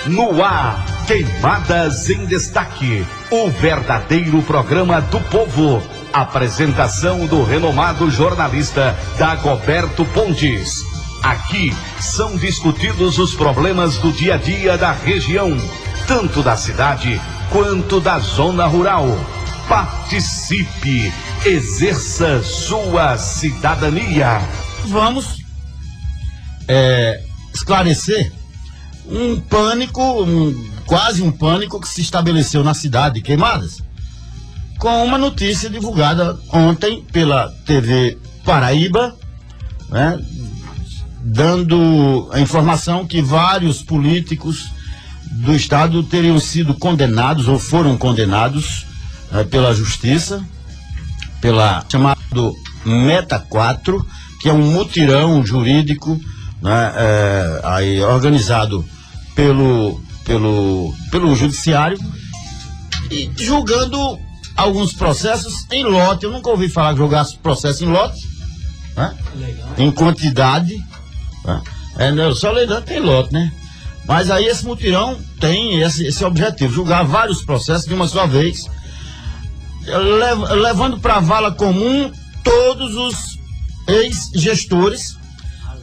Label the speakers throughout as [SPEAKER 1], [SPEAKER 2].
[SPEAKER 1] No ar, Queimadas em Destaque, o verdadeiro programa do povo. Apresentação do renomado jornalista Dagoberto Pontes. Aqui são discutidos os problemas do dia a dia da região, tanto da cidade quanto da zona rural. Participe, exerça sua cidadania.
[SPEAKER 2] Vamos esclarecer um pânico, quase um pânico que se estabeleceu na cidade de Queimadas, com uma notícia divulgada ontem pela TV Paraíba, né, dando a informação que vários políticos do estado teriam sido condenados ou foram condenados pela justiça, pela chamado Meta 4, que é um mutirão jurídico, né, aí organizado pelo judiciário, e julgando alguns processos em lote. Eu nunca ouvi falar de jogar processo em lote, né, em quantidade, né, só leilão tem lote, né? Mas aí esse mutirão tem esse objetivo, julgar vários processos de uma só vez, levando para a vala comum todos os ex-gestores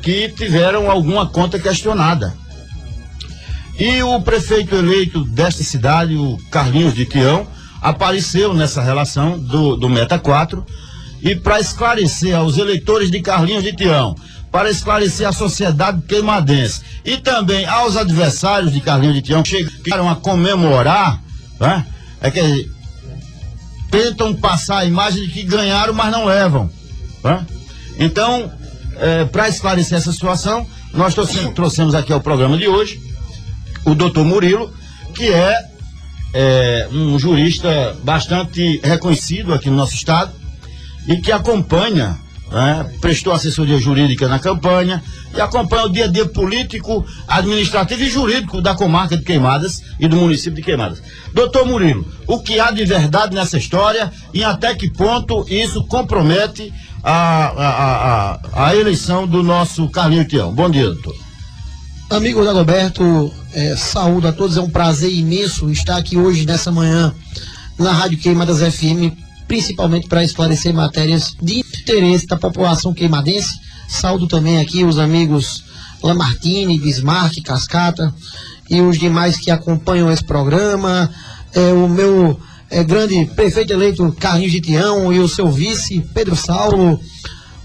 [SPEAKER 2] que tiveram alguma conta questionada. E o prefeito eleito desta cidade, o Carlinhos de Tião, apareceu nessa relação do Meta 4, e para esclarecer aos eleitores de Carlinhos de Tião, para esclarecer a sociedade queimadense e também aos adversários de Carlinhos de Tião, chegaram a comemorar, né, que tentam passar a imagem de que ganharam, mas não levam, né? Então, para esclarecer essa situação, nós trouxemos aqui ao programa de hoje o doutor Murilo, que é um jurista bastante reconhecido aqui no nosso estado e que acompanha, né, prestou assessoria jurídica na campanha e acompanha o dia a dia político, administrativo e jurídico da comarca de Queimadas e do município de Queimadas. Doutor Murilo, o que há de verdade nessa história e até que ponto isso compromete a eleição do nosso Carlinhos Tião? Bom dia, doutor.
[SPEAKER 3] Amigo Dagoberto, saúdo a todos, é um prazer imenso estar aqui hoje, nessa manhã, na Rádio Queimadas FM, principalmente para esclarecer matérias de interesse da população queimadense. Saúdo também aqui os amigos Lamartine, Bismarck, Cascata e os demais que acompanham esse programa, o meu grande prefeito eleito Carlinhos de Tião e o seu vice Pedro Saulo.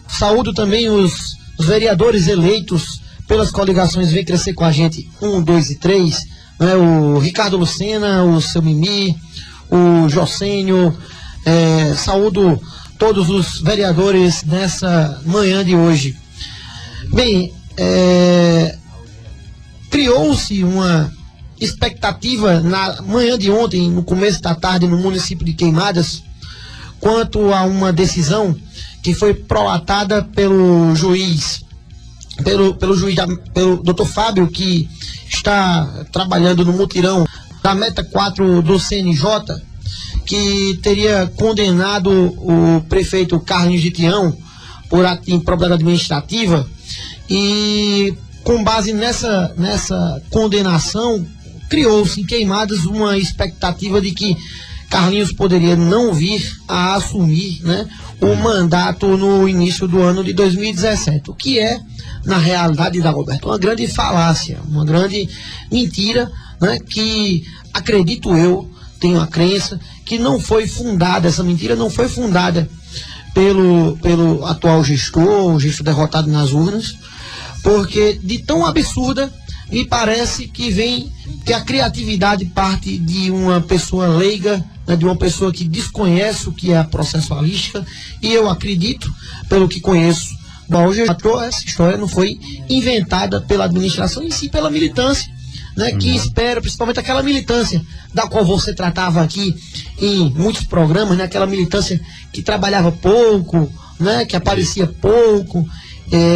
[SPEAKER 3] Saúdo também os vereadores eleitos pelas coligações Vem Crescer com a Gente 1, 2 e 3, né, o Ricardo Lucena, o seu Mimi, o Jocênio. Saúdo todos os vereadores nessa manhã de hoje. Bem, criou-se uma expectativa na manhã de ontem, no começo da tarde, no município de Queimadas, quanto a uma decisão que foi prolatada pelo juiz, pelo doutor Fábio, que está trabalhando no mutirão da Meta 4 do CNJ, que teria condenado o prefeito Carlinhos de Tião por ato de improbidade administrativa, e com base nessa condenação criou-se em Queimadas uma expectativa de que Carlinhos poderia não vir a assumir, né, o mandato no início do ano de 2017, o que é, na realidade, Dagoberto, uma grande falácia, uma grande mentira, né, que, acredito eu, tenho a crença que não foi fundada, essa mentira não foi fundada pelo atual gestor, o gestor derrotado nas urnas, porque de tão absurda me parece que a criatividade parte de uma pessoa leiga, né, de uma pessoa que desconhece o que é a processualística, e eu acredito, pelo que conheço, essa história não foi inventada pela administração, em si pela militância, né, que espera, principalmente aquela militância da qual você tratava aqui em muitos programas, né, aquela militância que trabalhava pouco, né, que aparecia pouco,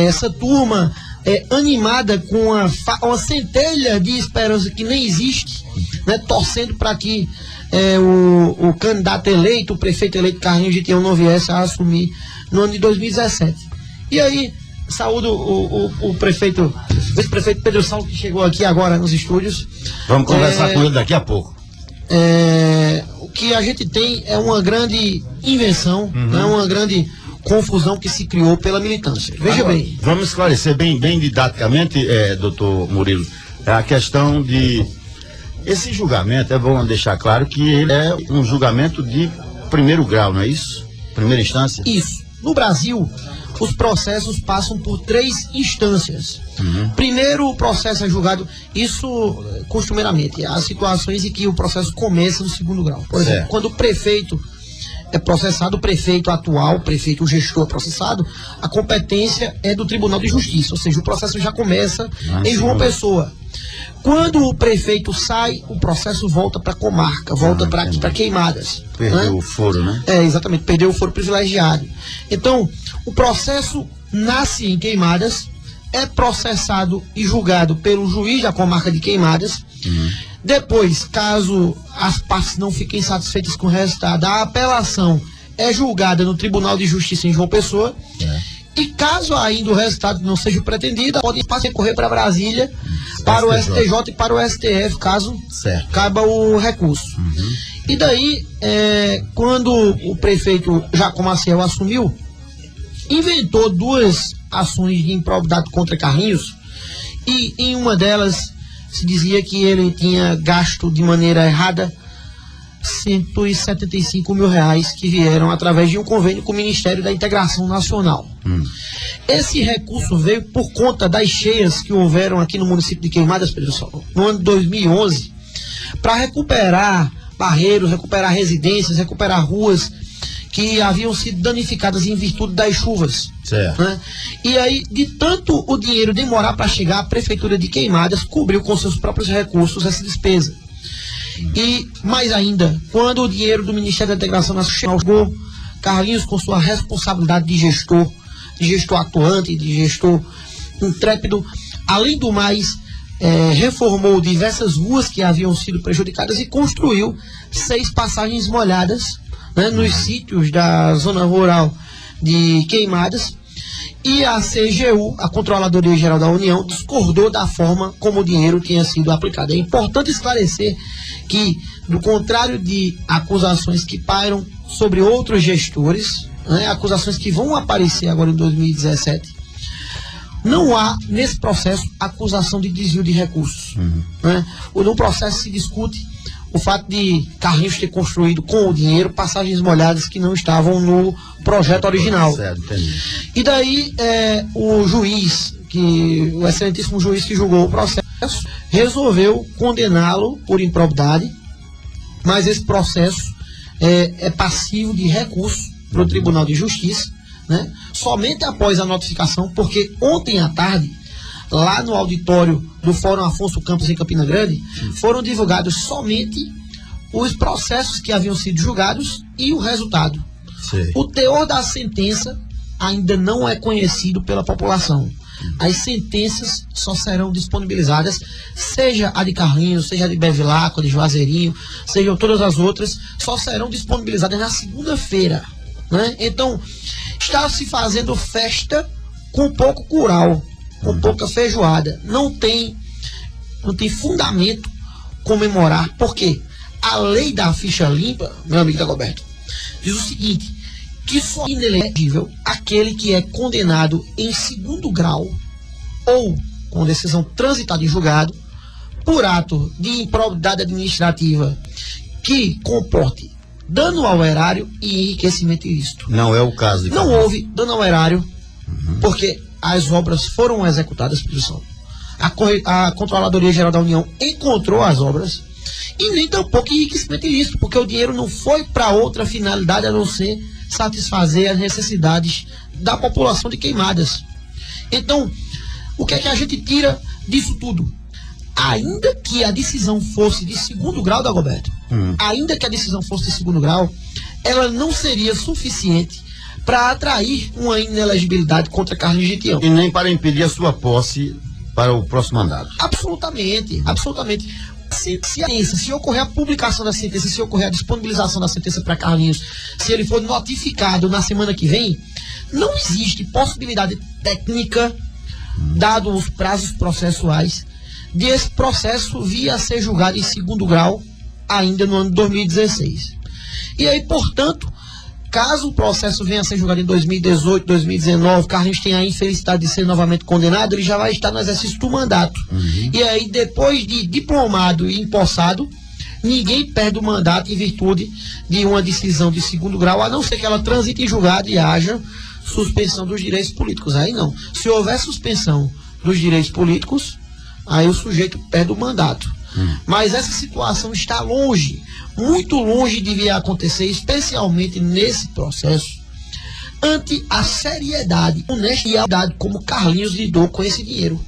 [SPEAKER 3] essa turma animada com uma centelha de esperança que nem existe, né, torcendo para que o candidato eleito, o prefeito eleito Carlinhos de Tião, não viesse a assumir no ano de 2017. E aí saúdo o prefeito, vice-prefeito Pedro Saulo, que chegou aqui agora nos estúdios.
[SPEAKER 2] Vamos conversar com ele daqui a pouco.
[SPEAKER 3] O que a gente tem é uma grande invenção, né, uma grande confusão que se criou pela militância. Veja
[SPEAKER 2] Agora,
[SPEAKER 3] bem.
[SPEAKER 2] vamos esclarecer bem didaticamente, doutor Murilo, a questão de... Esse julgamento, é bom deixar claro que ele é um julgamento de primeiro grau, não é isso? Primeira instância?
[SPEAKER 3] Isso. No Brasil, os processos passam por 3 instâncias. Primeiro, o processo é julgado, isso costumeiramente, há situações em que o processo começa no segundo grau. Por exemplo, quando o prefeito é processado, o prefeito atual, o gestor processado, a competência é do Tribunal de Justiça, ou seja, o processo já começa em João Pessoa. Quando o prefeito sai, o processo volta para a comarca, volta para Queimadas.
[SPEAKER 2] Perdeu o foro, né?
[SPEAKER 3] Exatamente, perdeu o foro privilegiado. Então, o processo nasce em Queimadas, é processado e julgado pelo juiz da comarca de Queimadas. Depois, caso as partes não fiquem satisfeitas com o resultado, a apelação é julgada no Tribunal de Justiça em João Pessoa. E caso ainda o resultado não seja pretendido, pode recorrer para Brasília, para o STJ e para o STF, caso caiba o recurso. E daí, quando o prefeito Jaco Maciel assumiu, inventou 2 ações de improbidade contra Carlinhos, e em uma delas se dizia que ele tinha gasto de maneira errada R$175 mil que vieram através de um convênio com o Ministério da Integração Nacional. Esse recurso veio por conta das cheias que houveram aqui no município de Queimadas, Pedro Saulo, no ano de 2011, para recuperar barreiros, recuperar residências, recuperar ruas que haviam sido danificadas em virtude das chuvas. Né? E aí, de tanto o dinheiro demorar para chegar, a Prefeitura de Queimadas cobriu com seus próprios recursos essa despesa. E, mais ainda, quando o dinheiro do Ministério da Integração Nacional chegou, Carlinhos, com sua responsabilidade de gestor atuante, de gestor intrépido, além do mais, reformou diversas ruas que haviam sido prejudicadas e construiu 6 passagens molhadas, né, nos sítios da zona rural de Queimadas. E a CGU, a Controladoria Geral da União, discordou da forma como o dinheiro tinha sido aplicado. É importante esclarecer que, do contrário de acusações que pairam sobre outros gestores, né, acusações que vão aparecer agora em 2017, não há nesse processo acusação de desvio de recursos. Né? No processo se discute o fato de Carlinhos ter construído com o dinheiro passagens molhadas que não estavam no projeto original. E daí o excelentíssimo juiz que julgou o processo resolveu condená-lo por improbidade, mas esse processo é passivo de recurso para o Tribunal de Justiça, né? Somente após a notificação, porque ontem à tarde, lá no auditório do Fórum Afonso Campos em Campina Grande, foram divulgados somente os processos que haviam sido julgados e o resultado. O teor da sentença ainda não é conhecido pela população. As sentenças só serão disponibilizadas, seja a de Carlinhos, seja a de Bevilacqua, de Juazeirinho, sejam todas as outras, só serão disponibilizadas na segunda-feira. Né? Então, está se fazendo festa com pouco curau, com pouca feijoada. Não tem fundamento comemorar, porque a lei da ficha limpa, meu amigo Dagoberto, diz o seguinte, que só é inelegível aquele que é condenado em segundo grau ou com decisão transitada em julgado por ato de improbidade administrativa que comporte dano ao erário e enriquecimento ilícito.
[SPEAKER 2] Não é o caso de
[SPEAKER 3] Não houve dano ao erário, porque as obras foram executadas, pessoal. A Controladoria Geral da União encontrou as obras e nem tampouco enriquecimento ilícito, porque o dinheiro não foi para outra finalidade a não ser satisfazer as necessidades da população de Queimadas. Então, o que é que a gente tira disso tudo? Ainda que a decisão fosse de segundo grau, Dagoberto, ainda que a decisão fosse de segundo grau, ela não seria suficiente para atrair uma inelegibilidade contra Carlinhos Gitião.
[SPEAKER 2] E nem para impedir a sua posse para o próximo mandato.
[SPEAKER 3] Absolutamente, absolutamente. Se ocorrer a publicação da sentença, se ocorrer a disponibilização da sentença para Carlinhos, se ele for notificado na semana que vem, não existe possibilidade técnica, dado os prazos processuais, de esse processo vir a ser julgado em segundo grau ainda no ano de 2016. E aí, portanto, caso o processo venha a ser julgado em 2018, 2019, Carlinhos tenha a infelicidade de ser novamente condenado, ele já vai estar no exercício do mandato. E aí, depois de diplomado e empossado, ninguém perde o mandato em virtude de uma decisão de segundo grau, a não ser que ela transite em julgado e haja suspensão dos direitos políticos. Aí não. Se houver suspensão dos direitos políticos, aí o sujeito perde o mandato. Mas essa situação está longe, muito longe de vir a acontecer, especialmente nesse processo, ante a seriedade, honestidade como Carlinhos lidou com esse dinheiro.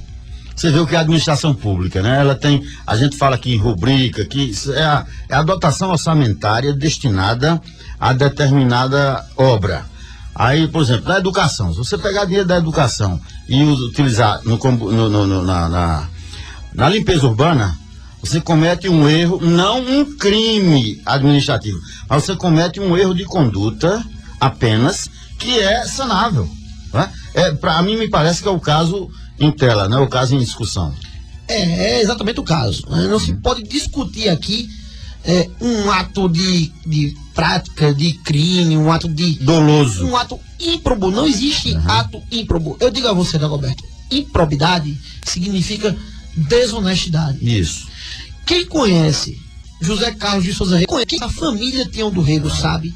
[SPEAKER 2] Você vê o que é a administração pública, né? Ela tem, a gente fala aqui em rubrica, que isso é a dotação orçamentária destinada a determinada obra. Aí, por exemplo, na educação, se você pegar dinheiro da educação e utilizar na limpeza urbana, você comete um erro, não um crime administrativo, mas você comete um erro de conduta apenas, que é sanável. Né? Para mim, me parece que é o caso em tela, não é o caso em discussão.
[SPEAKER 3] É exatamente o caso. Não se pode discutir aqui um ato de prática, de crime, um ato de...
[SPEAKER 2] doloso.
[SPEAKER 3] Um ato ímprobo. Não existe ato ímprobo. Eu digo a você, Dagoberto, improbidade significa desonestidade.
[SPEAKER 2] Isso.
[SPEAKER 3] Quem conhece José Carlos de Souza Rego, conhece a família Tião do Rego, sabe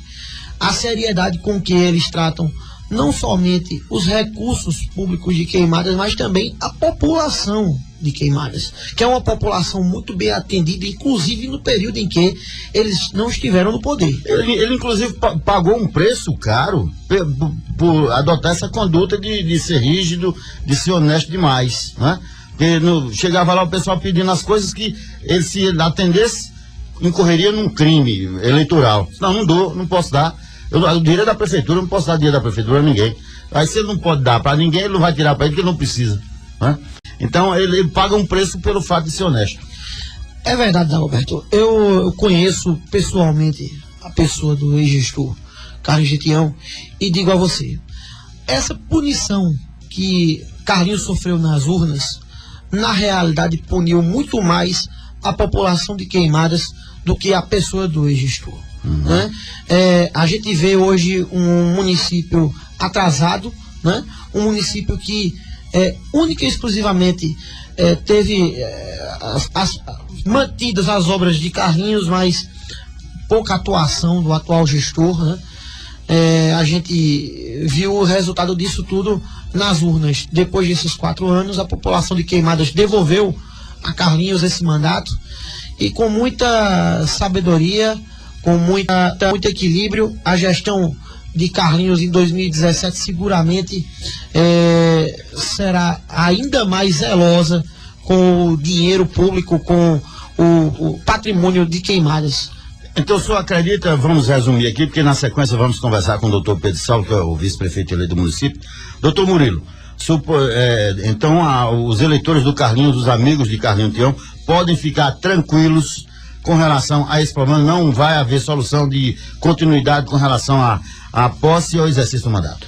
[SPEAKER 3] a seriedade com que eles tratam não somente os recursos públicos de Queimadas, mas também a população de Queimadas, que é uma população muito bem atendida, inclusive no período em que eles não estiveram no poder.
[SPEAKER 2] Ele inclusive pagou um preço caro por adotar essa conduta de ser rígido, de ser honesto demais, né? Porque chegava lá o pessoal pedindo as coisas que ele, se ele atendesse, incorreria num crime eleitoral. Não dou, não posso dar. O dinheiro é da prefeitura, não posso dar dinheiro da prefeitura a ninguém. Aí se ele não pode dar para ninguém, ele não vai tirar para ele, porque ele não precisa. Né? Então ele paga um preço pelo fato de ser honesto.
[SPEAKER 3] É verdade, Alberto. Eu conheço pessoalmente a pessoa do ex-gestor Carlinhos de Tião e digo a você, essa punição que Carlinhos sofreu nas urnas, na realidade puniu muito mais a população de Queimadas do que a pessoa do ex-gestor. Né? A gente vê hoje um município atrasado, né? Um município que única e exclusivamente teve mantidas as obras de Carlinhos, mas pouca atuação do atual gestor, né? A gente viu o resultado disso tudo nas urnas. Depois desses 4 anos, a população de Queimadas devolveu a Carlinhos esse mandato e com muita sabedoria, com muito equilíbrio, a gestão de Carlinhos em 2017 seguramente será ainda mais zelosa com o dinheiro público, com o patrimônio de Queimadas.
[SPEAKER 2] Então o senhor acredita, vamos resumir aqui, porque na sequência vamos conversar com o doutor Pedro Saulo, que é o vice-prefeito eleito do município. Doutor Murilo, então os eleitores do Carlinhos, os amigos de Carlinhos Tião, podem ficar tranquilos com relação a esse problema, não vai haver solução de continuidade com relação à posse ou exercício do mandato.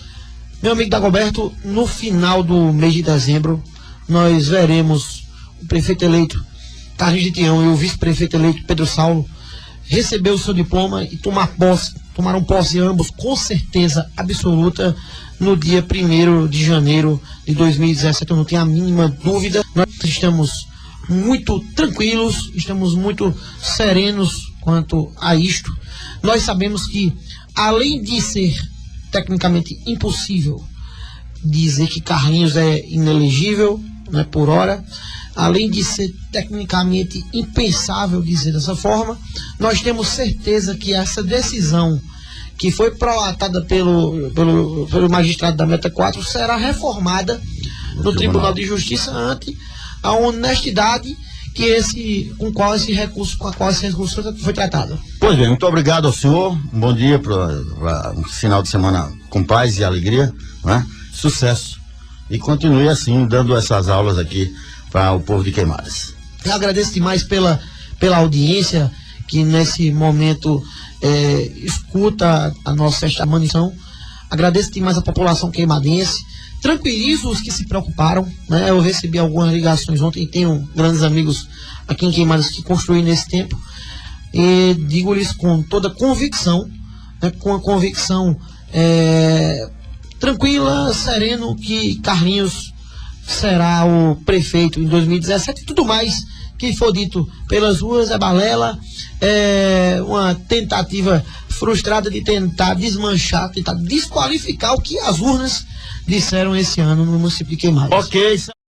[SPEAKER 3] Meu amigo Dagoberto, no final do mês de dezembro, nós veremos o prefeito eleito Carlinhos de Tião e o vice-prefeito eleito Pedro Saulo receber o seu diploma e tomaram posse ambos com certeza absoluta no dia 1º de janeiro de 2017, eu não tenho a mínima dúvida. Nós estamos muito tranquilos, estamos muito serenos quanto a isto. Nós sabemos que, além de ser tecnicamente impossível dizer que Carlinhos é inelegível, né, por hora, além de ser tecnicamente impensável dizer dessa forma, nós temos certeza que essa decisão que foi prolatada pelo magistrado da Meta 4 será reformada no Tribunal de Justiça ante a honestidade com a qual esse recurso foi tratado.
[SPEAKER 2] Pois bem, muito obrigado ao senhor, um bom dia para um final de semana com paz e alegria, né? Sucesso, e continue assim, dando essas aulas aqui para o povo de Queimadas.
[SPEAKER 3] Eu agradeço demais pela audiência que nesse momento escuta a nossa chamanição. Agradeço demais a população queimadense. Tranquilizo os que se preocuparam, né? Eu recebi algumas ligações ontem, tenho grandes amigos aqui em Queimadas que construí nesse tempo, e digo-lhes com toda convicção, né? Com a convicção tranquila, sereno, que Carlinhos será o prefeito em 2017. Tudo mais que for dito pelas ruas é balela, é uma tentativa frustrada de tentar desmanchar, tentar desqualificar o que as urnas disseram esse ano no município de Queimadas.
[SPEAKER 2] Ok.